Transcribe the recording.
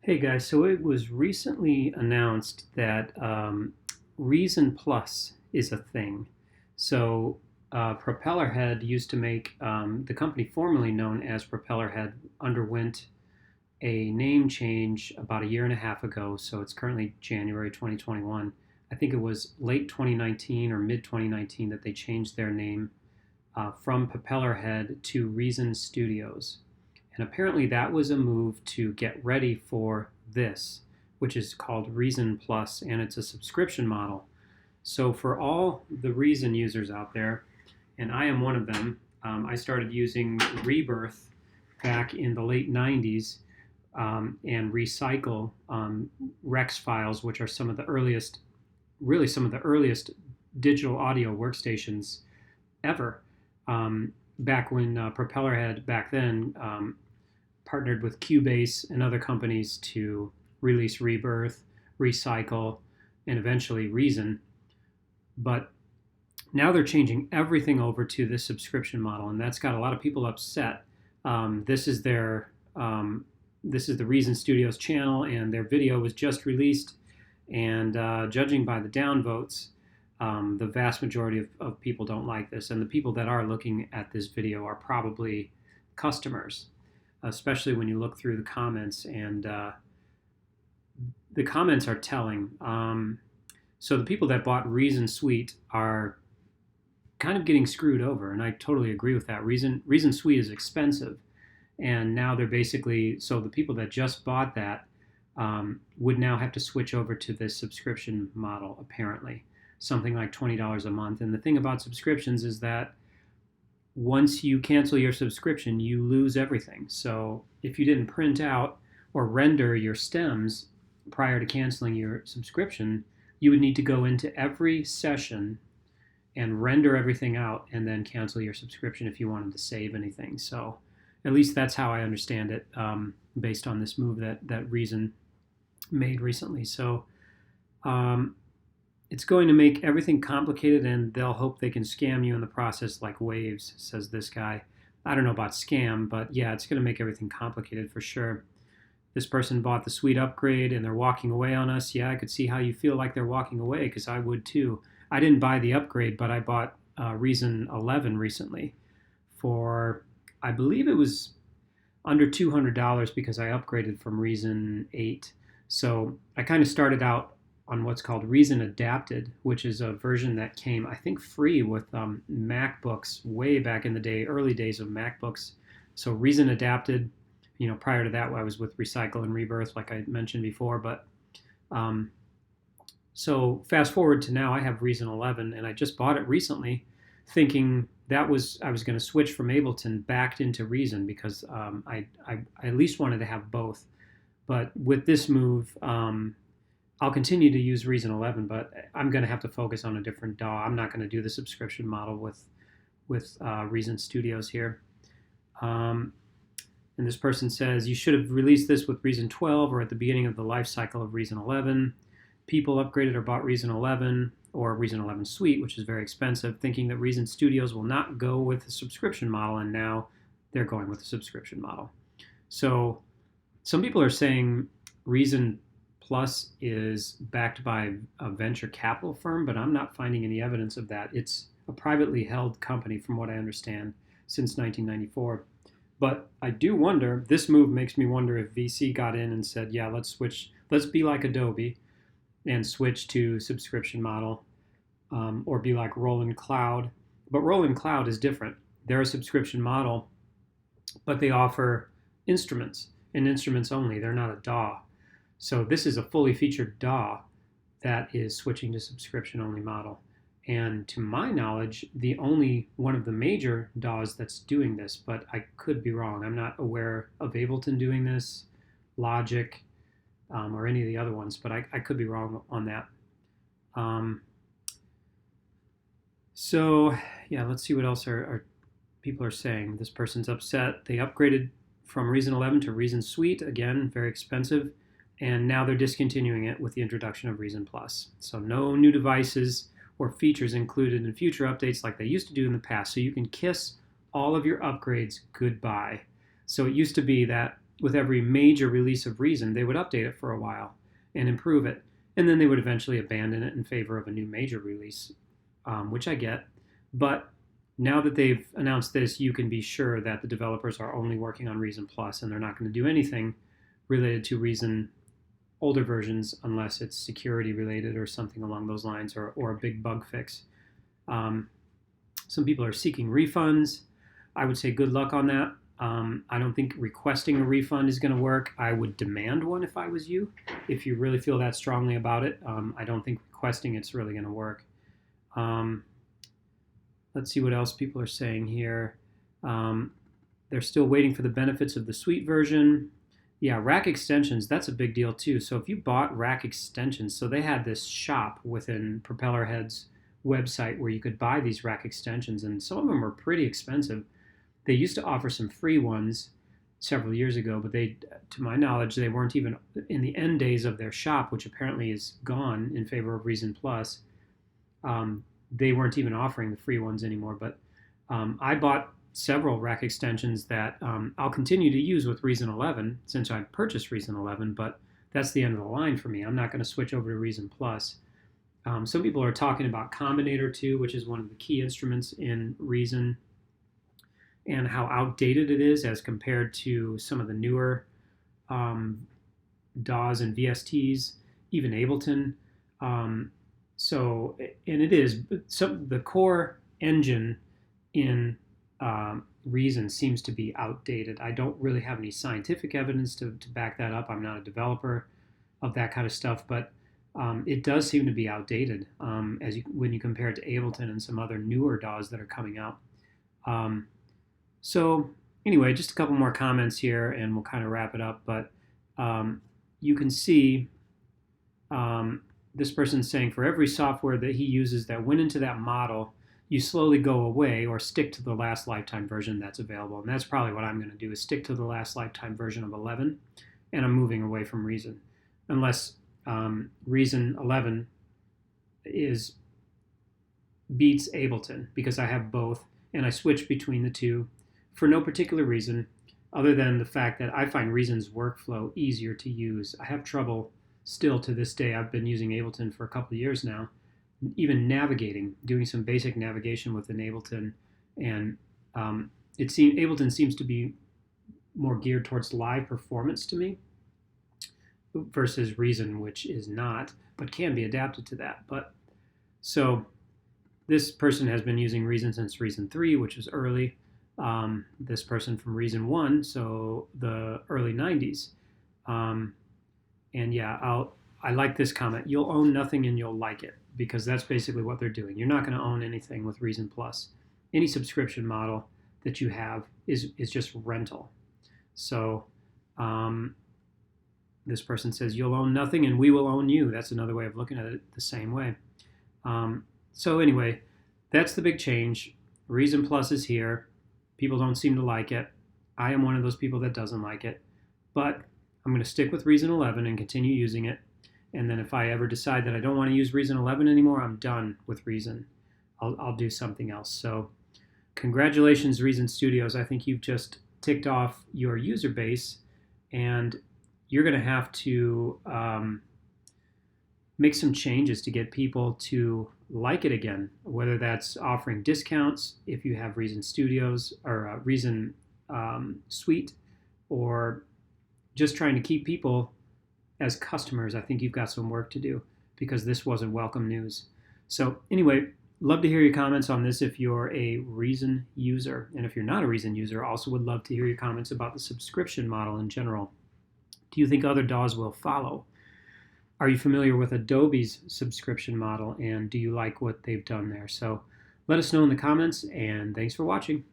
Hey guys, so it was recently announced that Reason Plus is a thing. So Propellerhead used to make the company formerly known as Propellerhead underwent a name change about a year and a half ago. So it's currently January 2021. I think it was late 2019 or mid 2019 that they changed their name from Propellerhead to Reason Studios. And apparently that was a move to get ready for this, which is called Reason Plus, and it's a subscription model. So for all the Reason users out there, and I am one of them, I started using Rebirth back in the late 90s and Recycle Rex files, which are some of the earliest, really some of the earliest digital audio workstations ever. Back when Propellerhead back then partnered with Cubase and other companies to release Rebirth, Recycle, and eventually Reason. But now they're changing everything over to this subscription model, and that's got a lot of people upset. This is their this is the Reason Studios channel, and their video was just released. And judging by the downvotes, the vast majority of people don't like this, and the people that are looking at this video are probably customers, especially when you look through the comments. And the comments are telling. So the people that bought Reason Suite are kind of getting screwed over, and I totally agree with that. Reason Suite is expensive, and now they're basically, so the people that just bought that would now have to switch over to this subscription model, apparently something like $20 a month. And the thing about subscriptions is that once you cancel your subscription, you lose everything. So if you didn't print out or render your stems prior to canceling your subscription, you would need to go into every session and render everything out and then cancel your subscription if you wanted to save anything. So at least that's how I understand it, based on this move that Reason made recently. So it's going to make everything complicated, and they'll hope they can scam you in the process like waves, says this guy. I don't know about scam, but yeah, it's going to make everything complicated for sure. This person bought the suite upgrade and they're walking away on us. Yeah, I could see how you feel like they're walking away, because I would too. I didn't buy the upgrade, but I bought Reason 11 recently for, I believe it was under $200 because I upgraded from Reason 8. So I kind of started out on what's called Reason Adapted, which is a version that came, I think, free with MacBooks way back in the day, early days of MacBooks. So Reason Adapted, prior to that, I was with Recycle and Rebirth, like I mentioned before. But um, so fast forward to now, I have Reason 11, and I just bought it recently, thinking that was I was going to switch from Ableton back into Reason because I at least wanted to have both. But with this move, I'll continue to use Reason 11, but I'm going to have to focus on a different DAW. I'm not going to do the subscription model with Reason Studios here. And this person says you should have released this with Reason 12 or at the beginning of the life cycle of Reason 11. People upgraded or bought Reason 11 or Reason 11 Suite, which is very expensive, thinking that Reason Studios will not go with the subscription model, and now they're going with the subscription model. So some people are saying Reason Plus is backed by a venture capital firm, but I'm not finding any evidence of that. It's a privately held company, from what I understand, since 1994. But I do wonder, this move makes me wonder if VC got in and said, yeah, let's switch, let's be like Adobe and switch to subscription model, or be like Roland Cloud. But Roland Cloud is different. They're a subscription model, but they offer instruments and instruments only. They're not a DAW. So this is a fully featured DAW that is switching to subscription only model. And to my knowledge, the only one of the major DAWs that's doing this, but I could be wrong. I'm not aware of Ableton doing this, Logic, or any of the other ones, but I could be wrong on that. So yeah, let's see what else are people are saying. This person's upset. They upgraded from Reason 11 to Reason Suite, again, very expensive, and now they're discontinuing it with the introduction of Reason Plus. So no new devices or features included in future updates like they used to do in the past. So you can kiss all of your upgrades goodbye. So it used to be that with every major release of Reason, they would update it for a while and improve it, and then they would eventually abandon it in favor of a new major release, which I get. But now that they've announced this, you can be sure that the developers are only working on Reason Plus, and they're not going to do anything related to Reason older versions unless it's security related or something along those lines, or a big bug fix. Some people are seeking refunds. I would say good luck on that. I don't think requesting a refund is going to work. I would demand one if I was you, if you really feel that strongly about it. I don't think requesting it's really going to work. Let's see what else people are saying here. They're still waiting for the benefits of the suite version. Yeah, rack extensions, that's a big deal too. So if you bought rack extensions, so they had this shop within Propellerhead's website where you could buy these rack extensions, and some of them are pretty expensive. They used to offer some free ones several years ago, but they, to my knowledge, they weren't even in the end days of their shop, which apparently is gone in favor of Reason Plus. They weren't even offering the free ones anymore, but I bought several rack extensions that I'll continue to use with Reason 11 since I purchased Reason 11, but that's the end of the line for me. I'm not going to switch over to Reason Plus. Some people are talking about Combinator 2, which is one of the key instruments in Reason, and how outdated it is as compared to some of the newer DAWs and VSTs, even Ableton. And it is, the core engine in Reason seems to be outdated. I don't really have any scientific evidence to back that up. I'm not a developer of that kind of stuff, but it does seem to be outdated when you compare it to Ableton and some other newer DAWs that are coming out. So anyway, just a couple more comments here and we'll kind of wrap it up. But you can see this person saying for every software that he uses that went into that model, you slowly go away or stick to the last lifetime version that's available. And that's probably what I'm going to do, is stick to the last lifetime version of 11, and I'm moving away from Reason. Unless Reason 11 beats Ableton, because I have both, and I switch between the two for no particular reason other than the fact that I find Reason's workflow easier to use. I have trouble still to this day. I've been using Ableton for a couple of years now, even navigating, doing some basic navigation within Ableton, and Ableton seems to be more geared towards live performance to me versus Reason, which is not, but can be adapted to that. But so this person has been using Reason since Reason 3, which was early. This person from Reason 1, so the early 90s. And yeah, I like this comment. You'll own nothing and you'll like it, because that's basically what they're doing. You're not going to own anything with Reason Plus. Any subscription model that you have is just rental. So this person says, you'll own nothing and we will own you. That's another way of looking at it the same way. So anyway, that's the big change. Reason Plus is here. People don't seem to like it. I am one of those people that doesn't like it. But I'm going to stick with Reason 11 and continue using it. And then if I ever decide that I don't want to use Reason 11 anymore, I'm done with Reason. I'll do something else. So congratulations, Reason Studios. I think you've just ticked off your user base, and you're going to have to make some changes to get people to like it again, whether that's offering discounts if you have Reason Studios or Reason Suite, or just trying to keep people as customers. I think you've got some work to do, because this wasn't welcome news. So anyway, love to hear your comments on this if you're a Reason user. And if you're not a Reason user, also would love to hear your comments about the subscription model in general. Do you think other DAWs will follow? Are you familiar with Adobe's subscription model, and do you like what they've done there? So let us know in the comments, and thanks for watching.